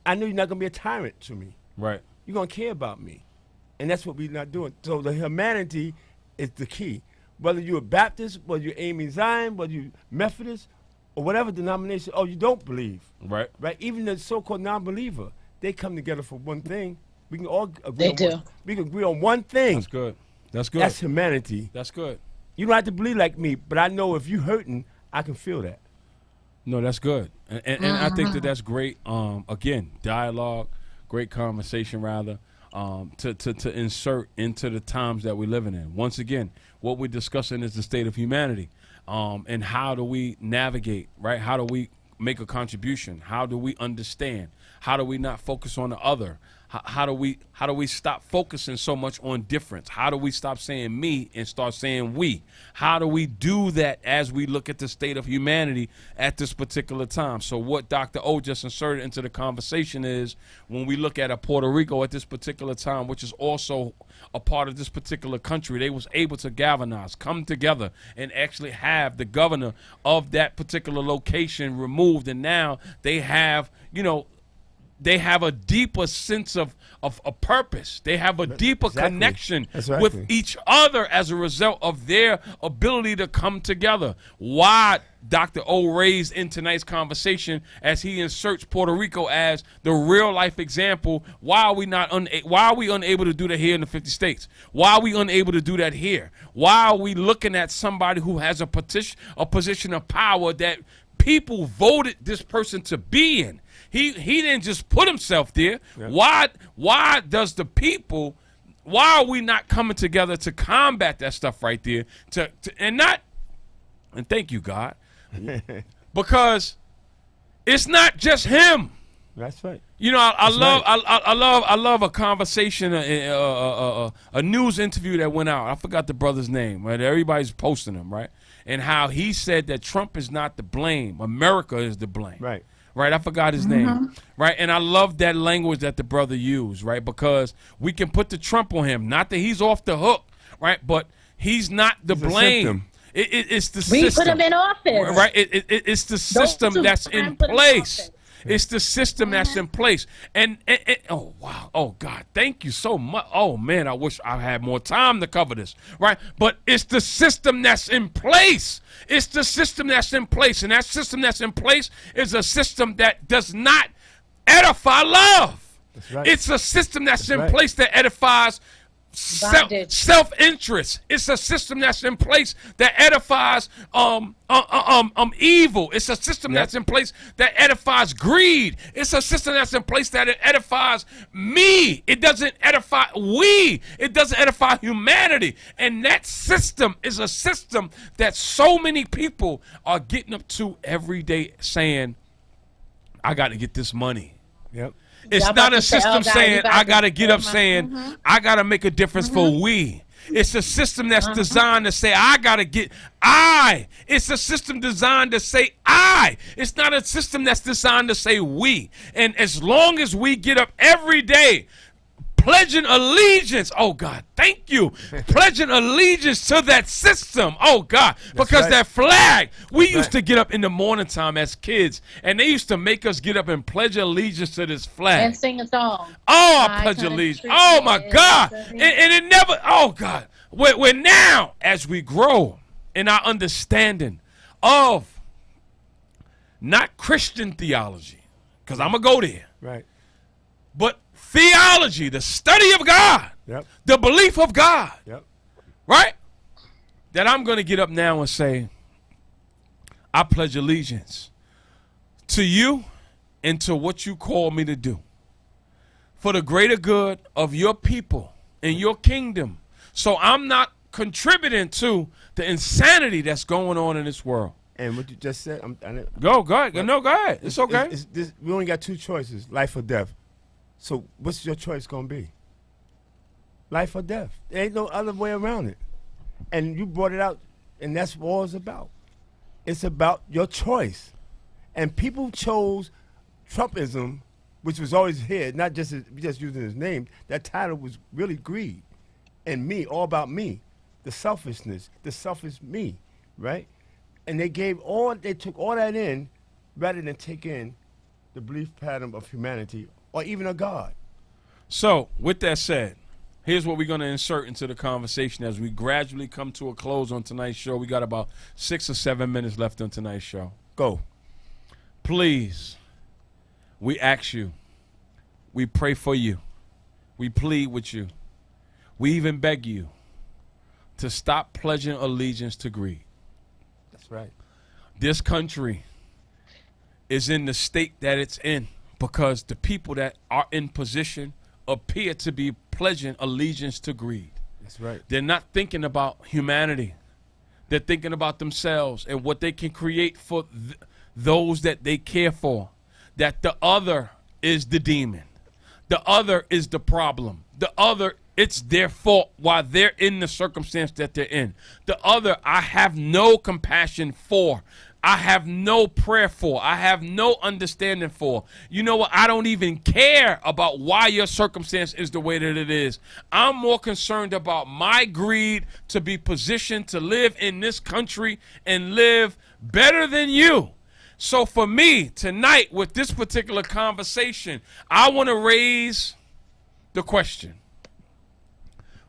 I know you're not going to be a tyrant to me. Right. You're going to care about me. And that's what we're not doing. So the humanity is the key. Whether you're a Baptist, whether you're Amy Zion, whether you're Methodist, or whatever denomination, you don't believe. Right. Right? Even the so-called non-believer, they come together for one thing. We can all agree They on do. we can agree on one thing. That's good. That's good. That's humanity. That's good. You don't have to believe like me, but I know if you're hurting, I can feel that. No, that's good. And I think that's great. Again, dialogue, great conversation, rather, to insert into the times that we're living in. Once again, what we're discussing is the state of humanity, and how do we navigate, right? How do we make a contribution? How do we understand? How do we not focus on the other? How do we stop focusing so much on difference? How do we stop saying me and start saying we? How do we do that as we look at the state of humanity at this particular time? So what Dr. O just inserted into the conversation is when we look at a Puerto Rico at this particular time, which is also a part of this particular country, they was able to galvanize, come together, and actually have the governor of that particular location removed. And now they have, they have a deeper sense of a purpose. They have a deeper connection with each other as a result of their ability to come together. Why Dr. O raised in tonight's conversation as he inserts Puerto Rico as the real life example. Why are we unable to do that here in the 50 states? Why are we unable to do that here? Why are we looking at somebody who has a position of power that people voted this person to be in? He didn't just put himself there. Yeah. Why does the people? Why are we not coming together to combat that stuff right there? And thank you, God, because it's not just him. That's right. I love a conversation, a news interview that went out. I forgot the brother's name. Right, everybody's posting him, right, and how he said that Trump is not to blame. America is to blame. Right. Right, I forgot his name. Right, and I love that language that the brother used. Right, because we can put the Trump on him. Not that he's off the hook. Right, but he's not the blame. It's the system. We put him in office. Right, it's the system that's in place. It's the system that's in place. And oh, wow. Oh, God, thank you so much. Oh, man, I wish I had more time to cover this, right? But it's the system that's in place. It's the system that's in place. And that system that's in place is a system that does not edify love. That's right. It's a system that's in place that edifies self-interest. It's a system that's in place that edifies evil. It's a system that's in place that edifies greed. It's a system that's in place that edifies me. It doesn't edify we. It doesn't edify humanity. And that system is a system that so many people are getting up to every day saying, I got to get this money. Yep. It's not a system saying I got to get up saying I got to make a difference for we. It's a system that's designed to say I got to get I. It's a system designed to say I. It's not a system that's designed to say we. And as long as we get up every day pledging allegiance, oh God, thank you, pledging allegiance to that system, oh God, because that flag, we used to get up in the morning time as kids, and they used to make us get up and pledge allegiance to this flag. And sing a song. Oh, I pledge allegiance. Oh my God. And it never, oh God. We're now, as we grow in our understanding of not Christian theology, because I'm going to go there. Right. But theology, the study of God, the belief of God, right? That I'm going to get up now and say, I pledge allegiance to you and to what you call me to do for the greater good of your people and your kingdom. So I'm not contributing to the insanity that's going on in this world. And what you just said, go ahead. No, go ahead. It's okay. We only got two choices, life or death. So what's your choice going to be? Life or death? There ain't no other way around it. And you brought it out, and that's what all it's about. It's about your choice. And people chose Trumpism, which was always here, not just using his name. That title was really greed and me, all about me, the selfishness, the selfish me, right? And they took all that in rather than take in the belief pattern of humanity or even a God. So, with that said, Here's what we're going to insert into the conversation as we gradually come to a close on tonight's show. We got about 6 or 7 minutes left on tonight's show. Go. Please, we ask you, we pray for you, we plead with you, we even beg you to stop pledging allegiance to greed. That's right. This country is in the state that it's in because the people that are in position appear to be pledging allegiance to greed. That's right. They're not thinking about humanity. They're thinking about themselves and what they can create for those that they care for. That the other is the demon. The other is the problem. The other, it's their fault while they're in the circumstance that they're in. The other, I have no compassion for. I have no prayer for. I have no understanding for. You know what? I don't even care about why your circumstance is the way that it is. I'm more concerned about my greed to be positioned to live in this country and live better than you. So for me, tonight, with this particular conversation, I want to raise the question.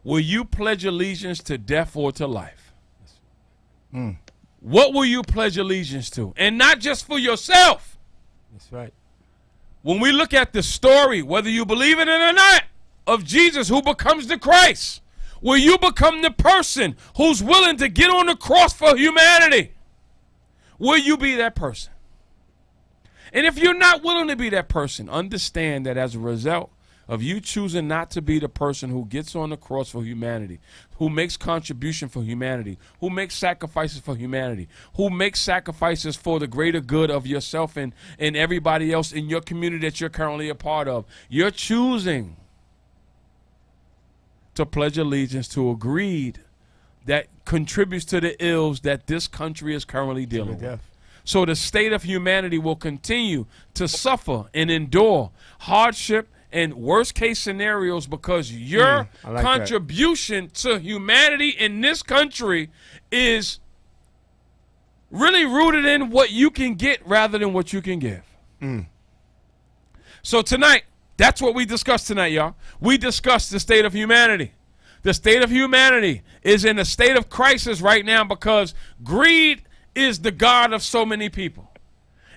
Will you pledge allegiance to death or to life? What will you pledge allegiance to? And not just for yourself. That's right. When we look at the story, whether you believe in it or not, of Jesus who becomes the Christ, will you become the person who's willing to get on the cross for humanity? Will you be that person? And if you're not willing to be that person, understand that as a result of you choosing not to be the person who gets on the cross for humanity, who makes contribution for humanity, who makes sacrifices for humanity, who makes sacrifices for the greater good of yourself and everybody else in your community that you're currently a part of, you're choosing to pledge allegiance to a greed that contributes to the ills that this country is currently dealing with. So the state of humanity will continue to suffer and endure hardship and worst case scenarios because your contribution to humanity in this country is really rooted in what you can get rather than what you can give. So tonight, that's what we discussed tonight, y'all. We discussed the state of humanity. The state of humanity is in a state of crisis right now because greed is the God of so many people.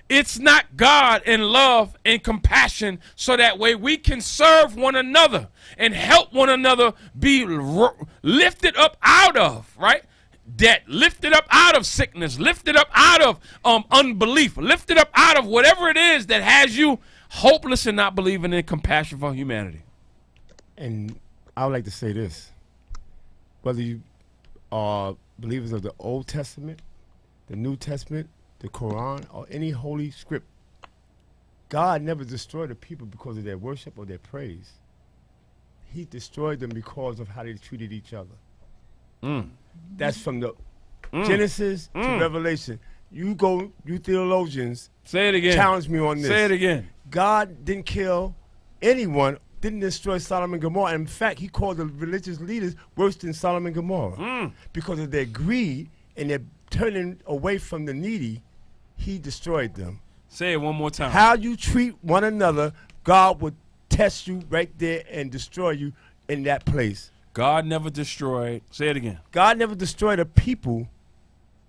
It's not God in love and compassion so that way we can serve one another and help one another be lifted up out of, right? Debt, lifted up out of sickness, lifted up out of unbelief, lifted up out of whatever it is that has you hopeless and not believing in compassion for humanity. And I would like to say this. Whether you are believers of the Old Testament, the New Testament, the Quran, or any holy script, God never destroyed the people because of their worship or their praise. He destroyed them because of how they treated each other. That's from the Genesis to Revelation. You theologians, say it again. Challenge me on this. Say it again. God didn't kill anyone, didn't destroy Sodom and Gomorrah. In fact, he called the religious leaders worse than Sodom and Gomorrah. Because of their greed and their turning away from the needy, he destroyed them. Say it one more time. How you treat one another, God would test you right there and destroy you in that place. God never destroyed. Say it again. God never destroyed a people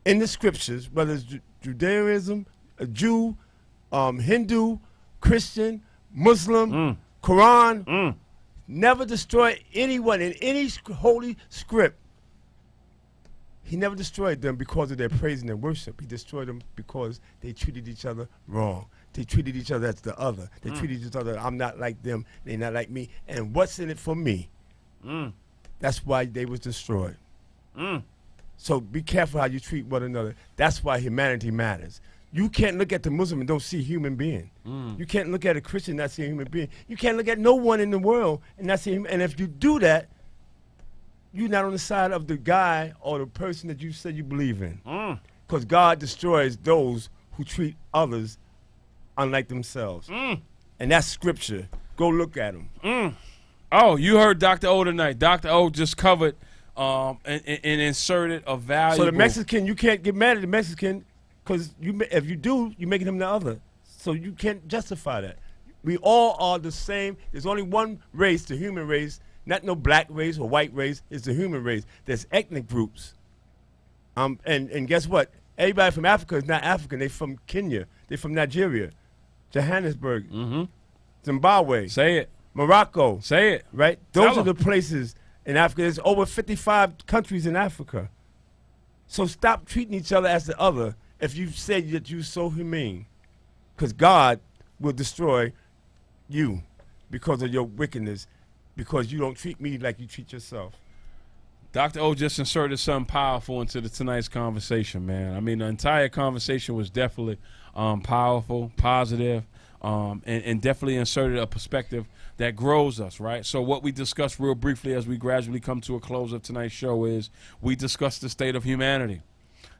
in the scriptures, whether it's Judaism, a Jew, Hindu, Christian, Muslim, Quran. Never destroyed anyone in any holy script. He never destroyed them because of their praise and their worship. He destroyed them because they treated each other wrong. They treated each other as the other. They treated each other, I'm not like them, they're not like me. And what's in it for me? That's why they was destroyed. So be careful how you treat one another. That's why humanity matters. You can't look at the Muslim and don't see a human being. You can't look at a Christian and not see a human being. You can't look at no one in the world and not see him. And if you do that, you're not on the side of the guy or the person that you said you believe in. Because God destroys those who treat others unlike themselves. And that's scripture. Go look at them. Oh, you heard Dr. O tonight. Dr. O just covered and inserted a valuable... So the Mexican, you can't get mad at the Mexican because if you do, you're making him the other. So you can't justify that. We all are the same. There's only one race, the human race, Not no black race or white race. It's the human race. There's ethnic groups. And guess what? Everybody from Africa is not African. They from Kenya. They from Nigeria, Johannesburg, Zimbabwe. Say it. Morocco. Say it. Right? Tell Those are 'em. the places in Africa. There's over 55 countries in Africa. So stop treating each other as the other if you say that you're so humane. Because God will destroy you because of your wickedness, because you don't treat me like you treat yourself. Dr. O just inserted something powerful into tonight's conversation, man. I mean, the entire conversation was definitely powerful, positive, and definitely inserted a perspective that grows us, right? So what we discussed real briefly as we gradually come to a close of tonight's show is we discussed the state of humanity.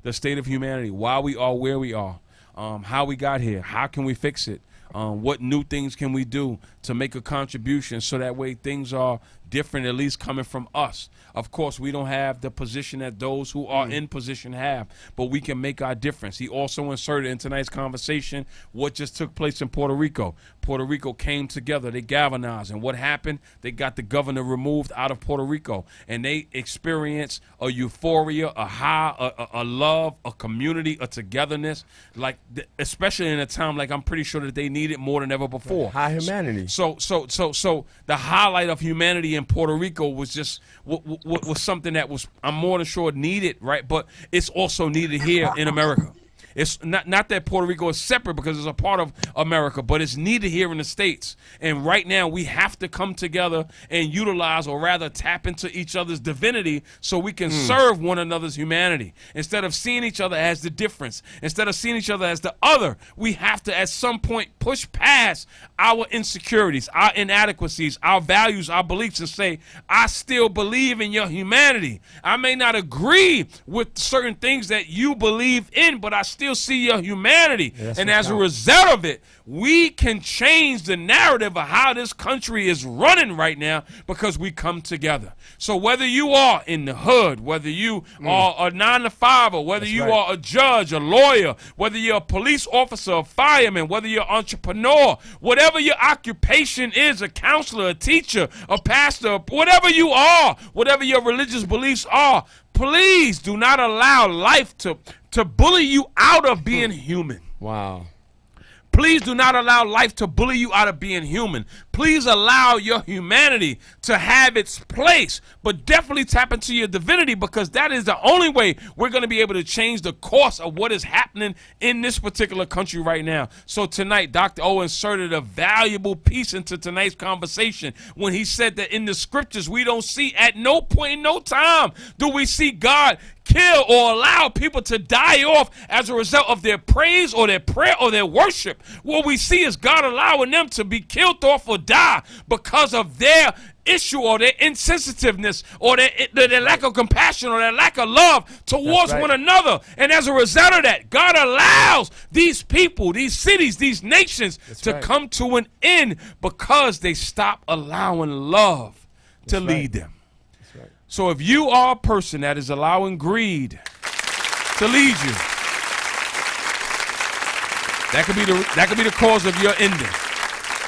The state of humanity, why we are where we are, how we got here, how can we fix it, what new things can we do to make a contribution so that way things are different, at least coming from us. Of course, we don't have the position that those who are in position have, but we can make our difference. He also inserted in tonight's conversation what just took place in Puerto Rico. Puerto Rico came together, they galvanized, and what happened? They got the governor removed out of Puerto Rico, and they experienced a euphoria, a high, a love, a community, a togetherness, like especially in a time like I'm pretty sure that they need it more than ever before. High humanity. So the highlight of humanity in Puerto Rico was just was something that was, I'm more than sure, needed, right? But it's also needed here in America. It's not that Puerto Rico is separate because it's a part of America, but it's needed here in the States. And right now we have to come together and utilize, or rather tap into each other's divinity so we can serve one another's humanity. Instead of seeing each other as the difference, instead of seeing each other as the other, we have to at some point push past our insecurities, our inadequacies, our values, our beliefs, and say, I still believe in your humanity. I may not agree with certain things that you believe in, but I still see your humanity. And as a result of it, we can change the narrative of how this country is running right now because we come together. So whether you are in the hood, whether you are a 9-to-5, or whether you are a judge, a lawyer, whether you're a police officer, a fireman, whether you're an entrepreneur, whatever your occupation is, a counselor, a teacher, a pastor, whatever you are, whatever your religious beliefs are, please do not allow life to bully you out of being human. Wow. Please do not allow life to bully you out of being human. Please allow your humanity to have its place, but definitely tap into your divinity, because that is the only way we're going to be able to change the course of what is happening in this particular country right now. So tonight, Dr. O inserted a valuable piece into tonight's conversation when he said that in the scriptures, we don't see at no point in no time do we see God kill or allow people to die off as a result of their praise or their prayer or their worship. What we see is God allowing them to be killed off or die because of their issue or their insensitiveness or their lack of compassion or their lack of love towards one another. And as a result of that, God allows these people, these cities, these nations to come to an end because they stop allowing love to lead them. So if you are a person that is allowing greed to lead you, that could be the cause of your ending.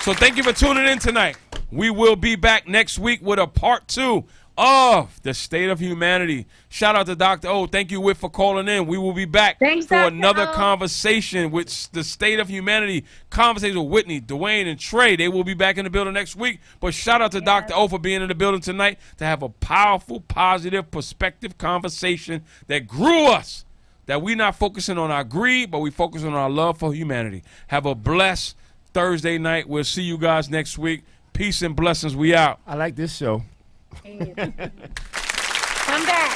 So thank you for tuning in tonight. We will be back next week with a part 2 of the state of humanity. Shout out to Dr. O. Thank you, Whit, for calling in. We will be back for another conversation with the state of humanity. Conversation with Whitney, Dwayne, and Trey. They will be back in the building next week. But shout out to Dr. O for being in the building tonight to have a powerful, positive, perspective conversation that grew us. That we're not focusing on our greed, but we focus on our love for humanity. Have a blessed Thursday night. We'll see you guys next week. Peace and blessings. We out. I like this show. Come back.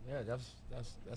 Yeah, that's